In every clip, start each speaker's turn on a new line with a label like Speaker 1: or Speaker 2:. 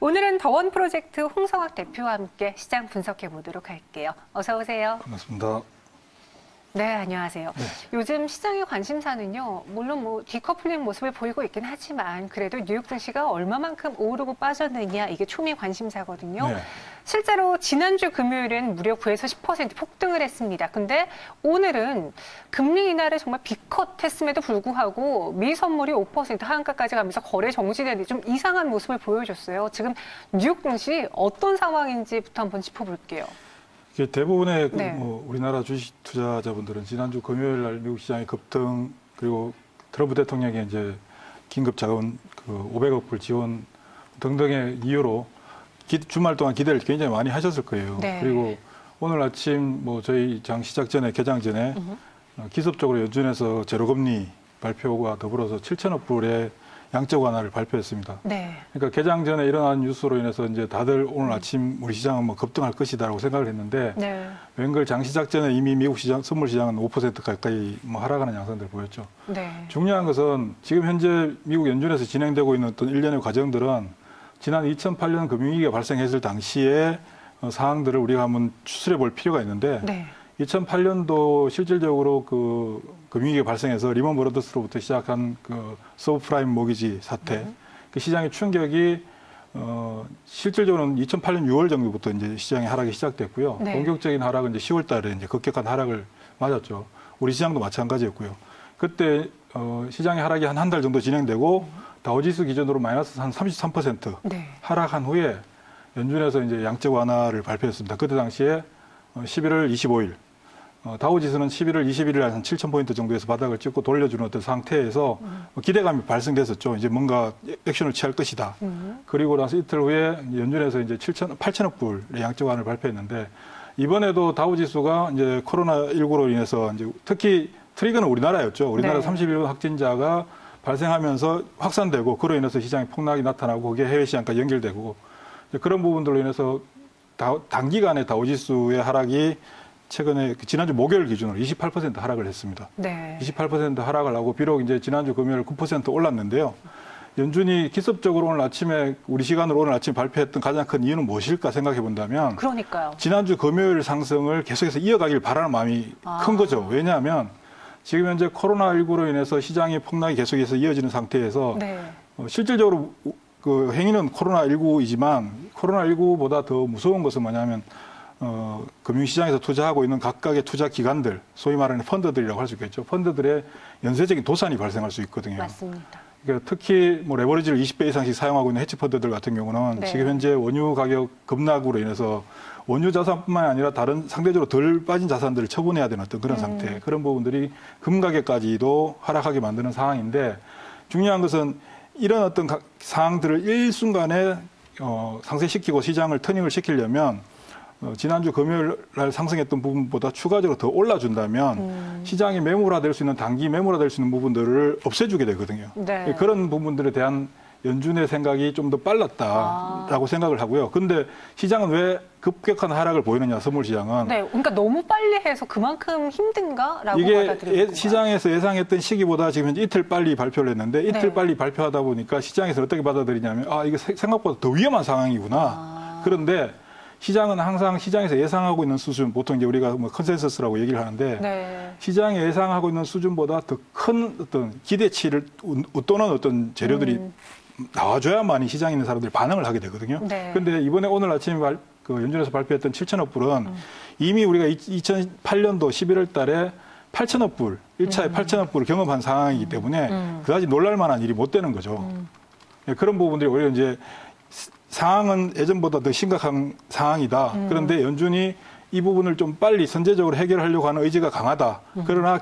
Speaker 1: 오늘은 더원 프로젝트 홍성학 대표와 함께 시장 분석해 보도록 할게요. 어서 오세요.
Speaker 2: 반갑습니다.
Speaker 1: 네, 안녕하세요.
Speaker 2: 네.
Speaker 1: 요즘 시장의 관심사는요, 물론 디커플링 모습을 보이고 있긴 하지만 그래도 뉴욕 증시가 얼마만큼 오르고 빠졌느냐 이게 초미 관심사거든요.
Speaker 2: 네.
Speaker 1: 실제로 지난주 금요일은 무려 9에서 10% 폭등을 했습니다. 근데 오늘은 금리 인하를 정말 비컷 했음에도 불구하고 미 선물이 5% 하한가까지 가면서 거래 정지되는 좀 이상한 모습을 보여줬어요. 지금 뉴욕 증시 어떤 상황인지부터 한번 짚어볼게요.
Speaker 2: 대부분의
Speaker 1: 네.
Speaker 2: 우리나라 주식 투자자분들은 지난주 금요일 날 미국 시장의 급등 그리고 트럼프 대통령의 이제 긴급 자금 500억 불 지원 등등의 이유로 주말 동안 기대를 굉장히 많이 하셨을 거예요.
Speaker 1: 네.
Speaker 2: 그리고 오늘 아침 저희 장 시작 전에 개장 전에 기습적으로 연준에서 제로금리 발표와 더불어서 7천억 불의 양적 완화를 발표했습니다.
Speaker 1: 네.
Speaker 2: 그러니까 개장 전에 일어난 뉴스로 인해서 이제 다들 오늘 아침 우리 시장은 급등할 것이다라고 생각을 했는데
Speaker 1: 네.
Speaker 2: 웬걸 장 시작 전에 이미 미국 시장 선물 시장은 5% 가까이 하락하는 양상들 보였죠.
Speaker 1: 네.
Speaker 2: 중요한 것은 지금 현재 미국 연준에서 진행되고 있는 어떤 일련의 과정들은 지난 2008년 금융위기가 발생했을 당시의 사항들을 우리가 한번 추스려 볼 필요가 있는데
Speaker 1: 네.
Speaker 2: 2008년도 실질적으로 금융위기가 발생해서 리먼 브러더스로부터 시작한 서브프라임 모기지 사태, 그 시장의 충격이 실질적으로는 2008년 6월 정도부터 이제 시장의 하락이 시작됐고요.
Speaker 1: 네.
Speaker 2: 본격적인 하락은 이제 10월 달에 이제 급격한 하락을 맞았죠. 우리 시장도 마찬가지였고요. 그때 시장의 하락이 한 달 정도 진행되고 다우지수 기준으로 마이너스 한 33%
Speaker 1: 네.
Speaker 2: 하락한 후에 연준에서 이제 양적 완화를 발표했습니다. 그때 당시에 11월 25일 다우지수는 11월 21일 한 7,000포인트 정도에서 바닥을 찍고 돌려주는 어떤 상태에서 기대감이 발생됐었죠. 이제 뭔가 액션을 취할 것이다. 그리고 나서 이틀 후에 연준에서 이제 8천억 불의 양적 완화를 발표했는데 이번에도 다우지수가 이제 코로나19로 인해서 이제 특히 트리거는 우리나라였죠. 우리나라
Speaker 1: 네.
Speaker 2: 31만 확진자가 발생하면서 확산되고 그로 인해서 시장에 폭락이 나타나고 그게 해외 시장까지 연결되고 그런 부분들로 인해서 단기간에 다우지수의 하락이 최근에 지난주 목요일 기준으로 28% 하락을 했습니다.
Speaker 1: 네.
Speaker 2: 28% 하락을 하고 비록 이제 지난주 금요일 9% 올랐는데요. 연준이 기습적으로 오늘 아침에 우리 시간으로 오늘 아침 발표했던 가장 큰 이유는 무엇일까 생각해 본다면
Speaker 1: 그러니까요.
Speaker 2: 지난주 금요일 상승을 계속해서 이어가길 바라는 마음이 큰 거죠. 왜냐하면 지금 현재 코로나19로 인해서 시장의 폭락이 계속해서 이어지는 상태에서
Speaker 1: 네.
Speaker 2: 실질적으로 행위는 코로나19이지만 코로나19보다 더 무서운 것은 뭐냐면 금융시장에서 투자하고 있는 각각의 투자 기관들, 소위 말하는 펀드들이라고 할 수 있겠죠. 펀드들의 연쇄적인 도산이 발생할 수 있거든요.
Speaker 1: 맞습니다.
Speaker 2: 그러니까 특히 레버리지를 20배 이상씩 사용하고 있는 헤지펀드들 같은 경우는
Speaker 1: 네.
Speaker 2: 지금 현재 원유 가격 급락으로 인해서 원유 자산뿐만 아니라 다른 상대적으로 덜 빠진 자산들을 처분해야 되는 어떤 그런 상태, 그런 부분들이 금 가격까지도 하락하게 만드는 상황인데 중요한 것은 이런 어떤 상황들을 일순간에 상쇄시키고 시장을 터닝을 시키려면 지난주 금요일 날 상승했던 부분보다 추가적으로 더 올라준다면 시장이 매물화될 수 있는 단기 매물화될 수 있는 부분들을 없애주게 되거든요.
Speaker 1: 네.
Speaker 2: 그런 부분들에 대한 연준의 생각이 좀 더 빨랐다라고 생각을 하고요. 근데 시장은 왜 급격한 하락을 보이느냐, 선물 시장은.
Speaker 1: 네, 그러니까 너무 빨리 해서 그만큼 힘든가라고
Speaker 2: 이게
Speaker 1: 받아들이는
Speaker 2: 시장에서 예상했던 시기보다 지금 현재 이틀 빨리 발표를 했는데 이틀
Speaker 1: 네.
Speaker 2: 빨리 발표하다 보니까 시장에서 어떻게 받아들이냐면 이게 생각보다 더 위험한 상황이구나. 그런데 시장은 항상 시장에서 예상하고 있는 수준, 보통 이제 우리가 컨센서스라고 얘기를 하는데
Speaker 1: 네.
Speaker 2: 시장이 예상하고 있는 수준보다 더 큰 어떤 기대치를 웃도는 어떤 재료들이 나와줘야만이 시장에 있는 사람들이 반응을 하게 되거든요.
Speaker 1: 네.
Speaker 2: 그런데 이번에 오늘 아침에 연준에서 발표했던 7천억 불은 이미 우리가 2008년도 11월 달에 8천억 불, 1차에 8천억 불을 경험한 상황이기 때문에 그다지 놀랄 만한 일이 못 되는 거죠. 그런 부분들이 오히려 이제 상황은 예전보다 더 심각한 상황이다. 그런데 연준이 이 부분을 좀 빨리 선제적으로 해결하려고 하는 의지가 강하다. 그러나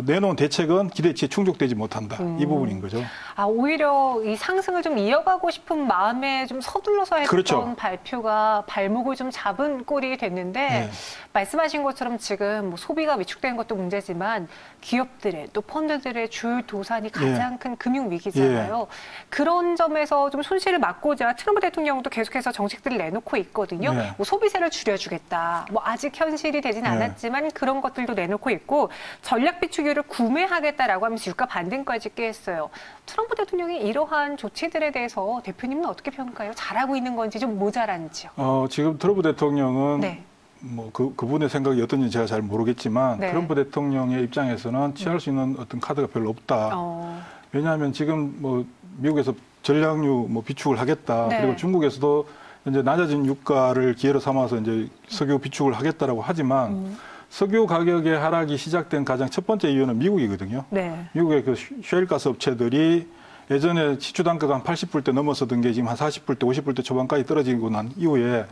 Speaker 2: 내놓은 대책은 기대치에 충족되지 못한다. 이 부분인 거죠.
Speaker 1: 오히려 이 상승을 좀 이어가고 싶은 마음에 좀 서둘러서 했던
Speaker 2: 그렇죠.
Speaker 1: 발표가 발목을 좀 잡은 꼴이 됐는데
Speaker 2: 네.
Speaker 1: 말씀하신 것처럼 지금 소비가 위축된 것도 문제지만 기업들의 또 펀드들의 주요 도산이 가장 큰 금융 위기잖아요. 그런 점에서 좀 손실을 막고자 트럼프 대통령도 계속해서 정책들을 내놓고 있거든요. 소비세를 줄여주겠다. 아직 현실이 되진 않았지만 그런 것들도 내놓고 있고 전략 비축유를 구매하겠다라고 하면서 유가 반등까지 꾀했어요. 트럼프 대통령이 이러한 조치들에 대해서 대표님은 어떻게 평가해요? 잘하고 있는 건지 좀 모자란지요?
Speaker 2: 지금 트럼프 대통령은
Speaker 1: 네.
Speaker 2: 뭐 그분의 생각이 어떤지 제가 잘 모르겠지만
Speaker 1: 네.
Speaker 2: 트럼프 대통령의 입장에서는 취할 수 있는 어떤 카드가 별로 없다. 왜냐하면 지금 뭐 미국에서 전략유 뭐 비축을 하겠다.
Speaker 1: 네.
Speaker 2: 그리고 중국에서도 이제 낮아진 유가를 기회로 삼아서 이제 석유 비축을 하겠다라고 하지만 석유 가격의 하락이 시작된 가장 첫 번째 이유는 미국이거든요.
Speaker 1: 네.
Speaker 2: 미국의 그 셰일가스 업체들이 예전에 시추 단가가 한 80불대 넘었었던 게 지금 한 40불대, 50불대 초반까지 떨어지고 난 이후에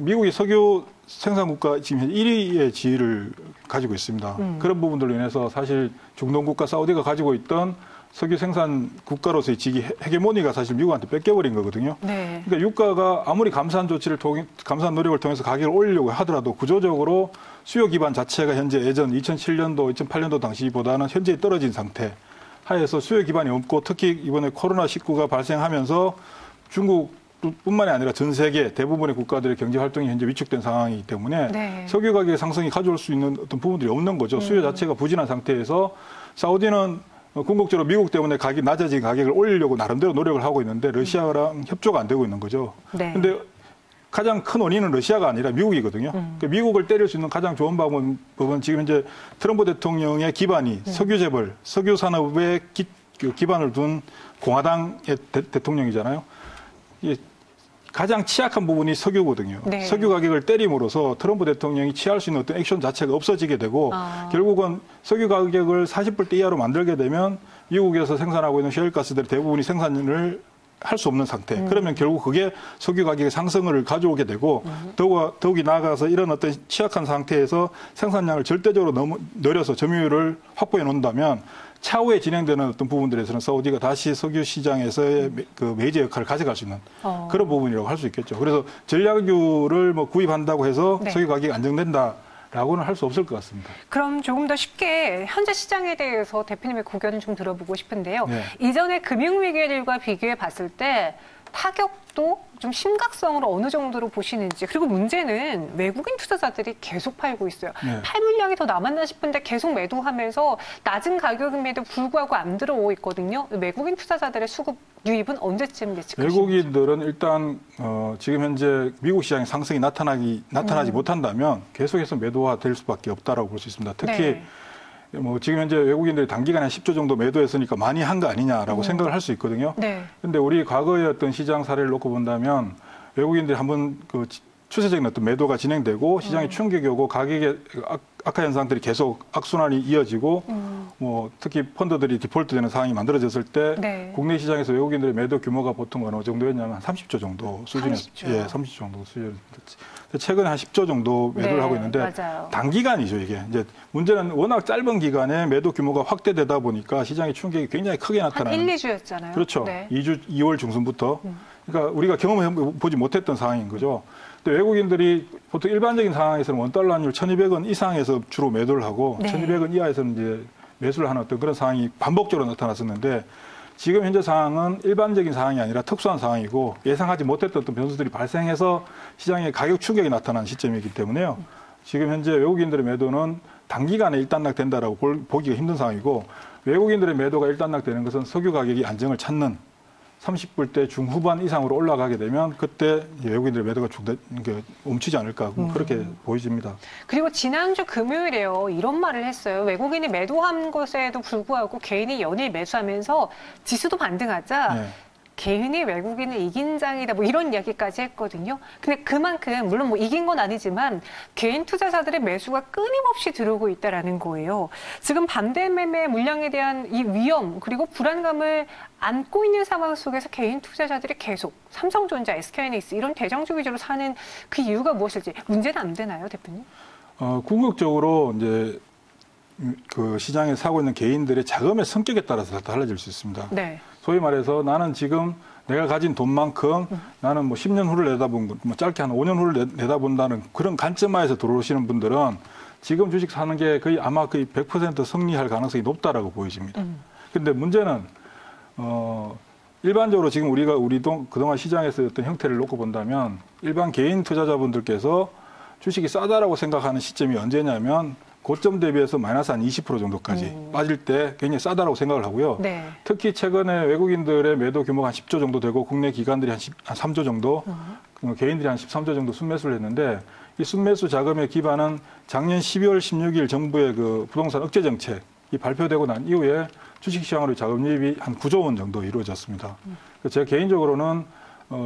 Speaker 2: 미국이 석유 생산 국가 지금 1위의 지위를 가지고 있습니다. 그런 부분들로 인해서 사실 중동 국가 사우디가 가지고 있던 석유 생산 국가로서의 지위 헤게모니가 사실 미국한테 뺏겨버린 거거든요.
Speaker 1: 네.
Speaker 2: 그러니까 유가가 아무리 감산 감산 노력을 통해서 가격을 올리려고 하더라도 구조적으로 수요 기반 자체가 현재 예전 2007년도, 2008년도 당시보다는 현재 떨어진 상태 하에서 수요 기반이 없고 특히 이번에 코로나19가 발생하면서 중국뿐만이 아니라 전 세계 대부분의 국가들의 경제 활동이 현재 위축된 상황이기 때문에
Speaker 1: 네.
Speaker 2: 석유 가격의 상승이 가져올 수 있는 어떤 부분들이 없는 거죠. 수요 자체가 부진한 상태에서 사우디는 궁극적으로 미국 때문에 낮아진 가격을 올리려고 나름대로 노력을 하고 있는데 러시아랑 협조가 안 되고 있는 거죠. 그런데
Speaker 1: 네.
Speaker 2: 가장 큰 원인은 러시아가 아니라 미국이거든요. 그러니까 미국을 때릴 수 있는 가장 좋은 방법은 지금 현재 트럼프 대통령의 기반이 석유 재벌, 석유 산업에 기반을 둔 공화당의 대통령이잖아요. 가장 취약한 부분이 석유거든요.
Speaker 1: 네.
Speaker 2: 석유 가격을 때림으로써 트럼프 대통령이 취할 수 있는 어떤 액션 자체가 없어지게 되고 결국은 석유 가격을 40불대 이하로 만들게 되면 미국에서 생산하고 있는 셰일가스들의 대부분이 생산을 할 수 없는 상태. 그러면 결국 그게 석유 가격의 상승을 가져오게 되고 더욱이 나아가서 이런 어떤 취약한 상태에서 생산량을 절대적으로 너무 늘려서 점유율을 확보해 놓는다면 차후에 진행되는 어떤 부분들에서는 사우디가 다시 석유 시장에서의 그 메이저 역할을 가져갈 수 있는 그런 부분이라고 할 수 있겠죠. 그래서 전략유를 뭐 구입한다고 해서
Speaker 1: 네.
Speaker 2: 석유 가격이 안정된다라고는 할 수 없을 것 같습니다.
Speaker 1: 그럼 조금 더 쉽게 현재 시장에 대해서 대표님의 고견을 좀 들어보고 싶은데요.
Speaker 2: 네.
Speaker 1: 이전의 금융위기들과 비교해 봤을 때 타격도 좀 심각성으로 어느 정도로 보시는지, 그리고 문제는 외국인 투자자들이 계속 팔고 있어요.
Speaker 2: 네.
Speaker 1: 팔 물량이 더 남았나 싶은데 계속 매도하면서 낮은 가격임에도 불구하고 안 들어오고 있거든요. 외국인 투자자들의 수급 유입은 언제쯤 예측하시는지?
Speaker 2: 외국인들은 일단 지금 현재 미국 시장의 상승이 나타나지 못한다면 계속해서 매도화 될 수밖에 없다라고 볼 수 있습니다. 특히
Speaker 1: 네.
Speaker 2: 뭐 지금 현재 외국인들이 단기간에 10조 정도 매도했으니까 많이 한 거 아니냐라고 생각을 할 수 있거든요.
Speaker 1: 네.
Speaker 2: 근데 우리 과거의 어떤 시장 사례를 놓고 본다면 외국인들이 한번 그 추세적인 어떤 매도가 진행되고 시장에 충격이 오고 가격의 악화 현상들이 계속 악순환이 이어지고 뭐 특히 펀드들이 디폴트되는 상황이 만들어졌을 때
Speaker 1: 네.
Speaker 2: 국내 시장에서 외국인들의 매도 규모가 보통 어느 정도였냐면 한 30조 정도 수준이었어요.
Speaker 1: 30조.
Speaker 2: 예, 30조 정도 수준이었지. 최근에 한 10조 정도 매도를
Speaker 1: 네,
Speaker 2: 하고 있는데
Speaker 1: 맞아요.
Speaker 2: 단기간이죠, 이게. 이제 문제는 워낙 짧은 기간에 매도 규모가 확대되다 보니까 시장의 충격이 굉장히 크게
Speaker 1: 한
Speaker 2: 나타나는.
Speaker 1: 1, 2주였잖아요.
Speaker 2: 그렇죠.
Speaker 1: 네.
Speaker 2: 2월 중순부터. 그러니까 우리가 경험해보지 못했던 상황인 거죠. 근데 외국인들이 보통 일반적인 상황에서는 원달러 환율 1,200원 이상에서 주로 매도를 하고
Speaker 1: 네.
Speaker 2: 1,200원 이하에서는 이제 매수를 하는 어떤 그런 상황이 반복적으로 나타났었는데 지금 현재 상황은 일반적인 상황이 아니라 특수한 상황이고 예상하지 못했던 어떤 변수들이 발생해서 시장에 가격 충격이 나타난 시점이기 때문에요. 지금 현재 외국인들의 매도는 단기간에 일단락된다라고 보기가 힘든 상황이고 외국인들의 매도가 일단락되는 것은 석유 가격이 안정을 찾는 30불대 중후반 이상으로 올라가게 되면 그때 외국인들의 매도가 멈추지 않을까 그렇게 보여집니다.
Speaker 1: 그리고 지난주 금요일에요. 이런 말을 했어요. 외국인이 매도한 것에도 불구하고 개인이 연일 매수하면서 지수도 반등하자
Speaker 2: 네.
Speaker 1: 개인이 외국인을 이긴 장이다 뭐 이런 이야기까지 했거든요. 근데 그만큼 물론 뭐 이긴 건 아니지만 개인 투자자들의 매수가 끊임없이 들어오고 있다라는 거예요. 지금 반대 매매 물량에 대한 이 위험 그리고 불안감을 안고 있는 상황 속에서 개인 투자자들이 계속 삼성전자, SK하이닉스 이런 대장주 위주로 사는 그 이유가 무엇일지 문제는 안 되나요, 대표님?
Speaker 2: 궁극적으로 이제 그 시장에 사고 있는 개인들의 자금의 성격에 따라서 달라질 수 있습니다.
Speaker 1: 네.
Speaker 2: 소위 말해서 나는 지금 내가 가진 돈만큼 나는 뭐 10년 후를 내다본, 뭐 짧게 한 5년 후를 내다본다는 그런 관점하에서 들어오시는 분들은 지금 주식 사는 게 아마 거의 100% 승리할 가능성이 높다라고 보여집니다. 근데 문제는, 일반적으로 지금 우리도 그동안 시장에서 어떤 형태를 놓고 본다면 일반 개인 투자자분들께서 주식이 싸다라고 생각하는 시점이 언제냐면 고점 대비해서 마이너스 한 20% 정도까지 빠질 때 굉장히 싸다라고 생각을 하고요.
Speaker 1: 네.
Speaker 2: 특히 최근에 외국인들의 매도 규모가 한 10조 정도 되고 국내 기관들이 한 3조 정도, 개인들이 한 13조 정도 순매수를 했는데 이 순매수 자금의 기반은 작년 12월 16일 정부의 그 부동산 억제 정책이 발표되고 난 이후에 주식시장으로 자금 유입이 한 9조 원 정도 이루어졌습니다. 그래서 제가 개인적으로는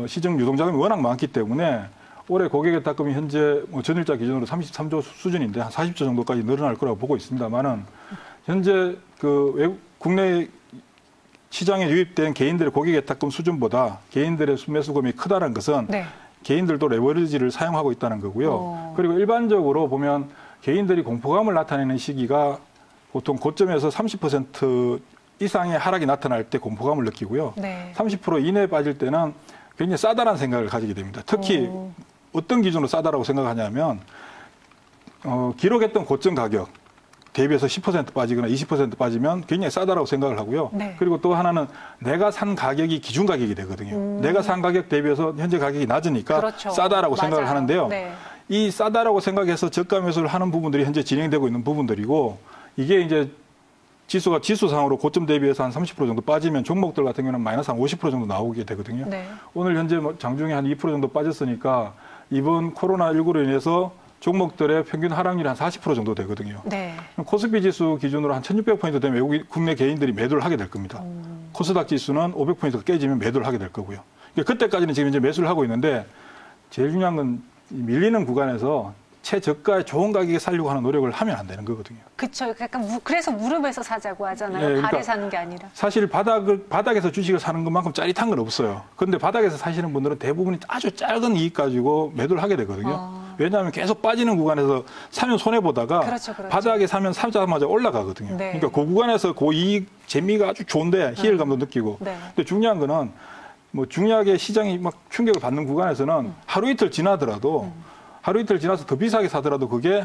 Speaker 2: 시중 유동자금이 워낙 많기 때문에 올해 고객예탁금이 현재 전일자 기준으로 33조 수준인데 한 40조 정도까지 늘어날 거라고 보고 있습니다만은 현재 그 국내 시장에 유입된 개인들의 고객예탁금 수준보다 개인들의 순매수금이 크다는 것은
Speaker 1: 네.
Speaker 2: 개인들도 레버리지를 사용하고 있다는 거고요. 그리고 일반적으로 보면 개인들이 공포감을 나타내는 시기가 보통 고점에서 30% 이상의 하락이 나타날 때 공포감을 느끼고요.
Speaker 1: 네.
Speaker 2: 30% 이내에 빠질 때는 굉장히 싸다라는 생각을 가지게 됩니다. 특히 어떤 기준으로 싸다라고 생각하냐면 기록했던 고점 가격 대비해서 10% 빠지거나 20% 빠지면 굉장히 싸다라고 생각을 하고요.
Speaker 1: 네.
Speaker 2: 그리고 또 하나는 내가 산 가격이 기준 가격이 되거든요. 내가 산 가격 대비해서 현재 가격이 낮으니까
Speaker 1: 그렇죠.
Speaker 2: 싸다라고
Speaker 1: 맞아요.
Speaker 2: 생각을 하는데요.
Speaker 1: 네.
Speaker 2: 이 싸다라고 생각해서 저가 매수를 하는 부분들이 현재 진행되고 있는 부분들이고 이게 이제 지수가 지수상으로 고점 대비해서 한 30% 정도 빠지면 종목들 같은 경우는 마이너스 한 50% 정도 나오게 되거든요.
Speaker 1: 네.
Speaker 2: 오늘 현재 장중에 한 2% 정도 빠졌으니까 이번 코로나19로 인해서 종목들의 평균 하락률이 한 40% 정도 되거든요.
Speaker 1: 네.
Speaker 2: 코스피 지수 기준으로 한 1600포인트 되면 국내 개인들이 매도를 하게 될 겁니다. 코스닥 지수는 500포인트가 깨지면 매도를 하게 될 거고요. 그러니까 그때까지는 지금 이제 매수를 하고 있는데 제일 중요한 건 밀리는 구간에서 최저가에 좋은 가격에 살려고 하는 노력을 하면 안 되는 거거든요.
Speaker 1: 그렇죠. 약간 그래서 무릎에서 사자고 하잖아요.
Speaker 2: 네, 그러니까
Speaker 1: 발에 사는 게 아니라.
Speaker 2: 사실 바닥에서 주식을 사는 것만큼 짜릿한 건 없어요. 그런데 바닥에서 사시는 분들은 대부분이 아주 작은 이익 가지고 매도를 하게 되거든요. 왜냐하면 계속 빠지는 구간에서 사면 손해보다가
Speaker 1: 그렇죠, 그렇죠.
Speaker 2: 바닥에 사면 사자마자 올라가거든요.
Speaker 1: 네.
Speaker 2: 그러니까 그 구간에서 그 이익 재미가 아주 좋은데 희열감도 느끼고.
Speaker 1: 네.
Speaker 2: 근데 중요한 거는 뭐 중요하게 시장이 막 충격을 받는 구간에서는 하루 이틀 지나더라도 하루 이틀 지나서 더 비싸게 사더라도 그게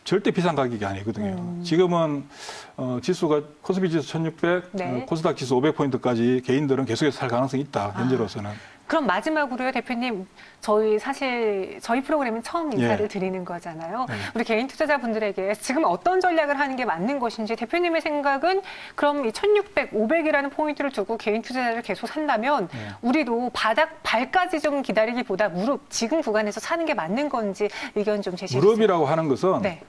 Speaker 2: 절대 비싼 가격이 아니거든요. 지금은 지수가 코스피 지수 1600,
Speaker 1: 네.
Speaker 2: 코스닥 지수 500포인트까지 개인들은 계속해서 살 가능성이 있다. 현재로서는.
Speaker 1: 그럼 마지막으로요, 대표님. 저희 프로그램은 처음 인사를
Speaker 2: 예.
Speaker 1: 드리는 거잖아요.
Speaker 2: 네.
Speaker 1: 우리 개인 투자자분들에게 지금 어떤 전략을 하는 게 맞는 것인지 대표님의 생각은 그럼 이 1600, 500이라는 포인트를 두고 개인 투자자를 계속 산다면
Speaker 2: 네.
Speaker 1: 우리도 바닥 발까지 좀 기다리기보다 무릎 지금 구간에서 사는 게 맞는 건지 의견 좀 제시해 주세요.
Speaker 2: 무릎이라고 하는 것은
Speaker 1: 네.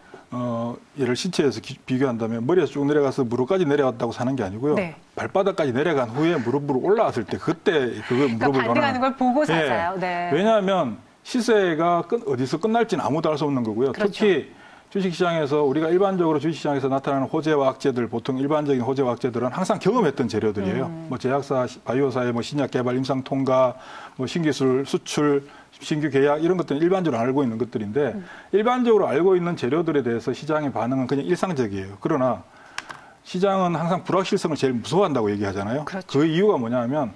Speaker 2: 얘를 신체에서 비교한다면 머리에서 쭉 내려가서 무릎까지 내려갔다고 사는 게 아니고요.
Speaker 1: 네.
Speaker 2: 발바닥까지 내려간 후에 무릎으로 올라왔을 때 그때 그걸
Speaker 1: 그러니까
Speaker 2: 무릎을
Speaker 1: 반등하는 걸 보고
Speaker 2: 네.
Speaker 1: 사자요. 네.
Speaker 2: 왜냐하면 시세가 어디서 끝날지는 아무도 알 수 없는 거고요.
Speaker 1: 그렇죠.
Speaker 2: 특히 주식시장에서 우리가 일반적으로 주식시장에서 나타나는 호재와 악재들, 보통 일반적인 호재와 악재들은 항상 경험했던 재료들이에요. 뭐 제약사, 바이오사의 뭐 신약 개발, 임상 통과, 뭐 신기술 수출, 신규 계약 이런 것들은 일반적으로 알고 있는 것들인데 일반적으로 알고 있는 재료들에 대해서 시장의 반응은 그냥 일상적이에요. 그러나 시장은 항상 불확실성을 제일 무서워한다고 얘기하잖아요.
Speaker 1: 그렇죠.
Speaker 2: 그 이유가 뭐냐면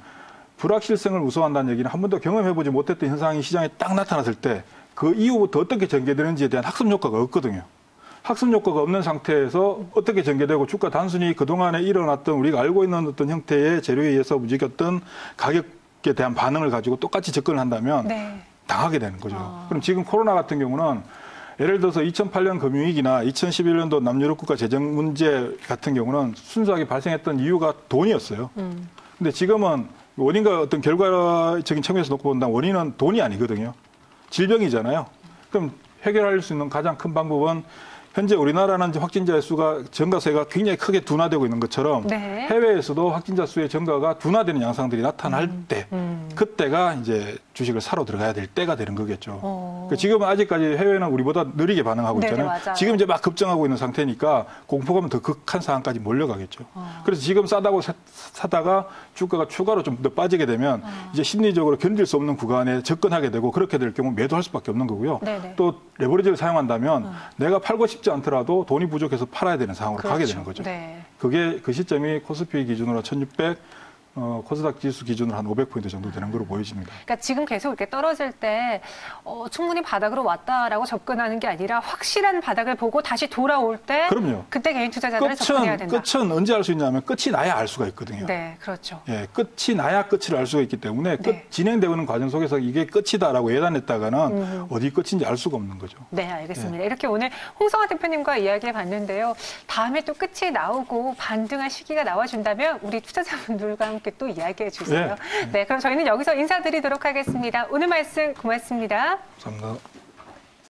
Speaker 2: 불확실성을 무서워한다는 얘기는 한 번도 경험해보지 못했던 현상이 시장에 딱 나타났을 때 그 이후부터 어떻게 전개되는지에 대한 학습 효과가 없거든요. 학습 효과가 없는 상태에서 어떻게 전개되고 주가 단순히 그동안에 일어났던 우리가 알고 있는 어떤 형태의 재료에 의해서 움직였던 가격에 대한 반응을 가지고 똑같이 접근을 한다면
Speaker 1: 네.
Speaker 2: 당하게 되는 거죠. 그럼 지금 코로나 같은 경우는 예를 들어서 2008년 금융위기나 2011년도 남유럽 국가 재정 문제 같은 경우는 순수하게 발생했던 이유가 돈이었어요. 근데 지금은 원인과 어떤 결과적인 측면에서 놓고 본다면 원인은 돈이 아니거든요. 질병이잖아요. 그럼 해결할 수 있는 가장 큰 방법은 현재 우리나라는 확진자 수가 증가세가 굉장히 크게 둔화되고 있는 것처럼
Speaker 1: 네.
Speaker 2: 해외에서도 확진자 수의 증가가 둔화되는 양상들이 나타날 때 그때가 이제 주식을 사러 들어가야 될 때가 되는 거겠죠. 그러니까 지금은 아직까지 해외는 우리보다 느리게 반응하고
Speaker 1: 네네,
Speaker 2: 있잖아요.
Speaker 1: 맞아요.
Speaker 2: 지금 이제 막 급증하고 있는 상태니까 공포감은 더 극한 상황까지 몰려가겠죠. 그래서 지금 싸다고 사다가 주가가 추가로 좀 더 빠지게 되면 이제 심리적으로 견딜 수 없는 구간에 접근하게 되고 그렇게 될 경우 매도할 수밖에 없는 거고요.
Speaker 1: 네네.
Speaker 2: 또 레버리지를 사용한다면 내가 팔고 싶지 않더라도 돈이 부족해서 팔아야 되는 상황으로 가게 되는 거죠.
Speaker 1: 네.
Speaker 2: 그게 그 시점이 코스피 기준으로 1600, 코스닥 지수 기준으로 한 500포인트 정도 되는 걸로 보여집니다.
Speaker 1: 그러니까 지금 계속 이렇게 떨어질 때 충분히 바닥으로 왔다라고 접근하는 게 아니라 확실한 바닥을 보고 다시 돌아올 때
Speaker 2: 그럼요.
Speaker 1: 그때 개인 투자자들은 접근해야 된다.
Speaker 2: 끝은 언제 알 수 있냐면 끝이 나야 알 수가 있거든요.
Speaker 1: 네, 그렇죠.
Speaker 2: 예, 끝이 나야 끝을 알 수가 있기 때문에
Speaker 1: 네.
Speaker 2: 진행되는 과정 속에서 이게 끝이다라고 예단했다가는 어디 끝인지 알 수가 없는 거죠.
Speaker 1: 네, 알겠습니다. 이렇게 오늘 홍성화 대표님과 이야기해 봤는데요. 다음에 또 끝이 나오고 반등할 시기가 나와준다면 우리 투자자분들과 함께 또 이야기해 주세요. 네, 그럼 저희는 여기서 인사드리도록 하겠습니다. 오늘 말씀 고맙습니다.
Speaker 2: 감사합니다.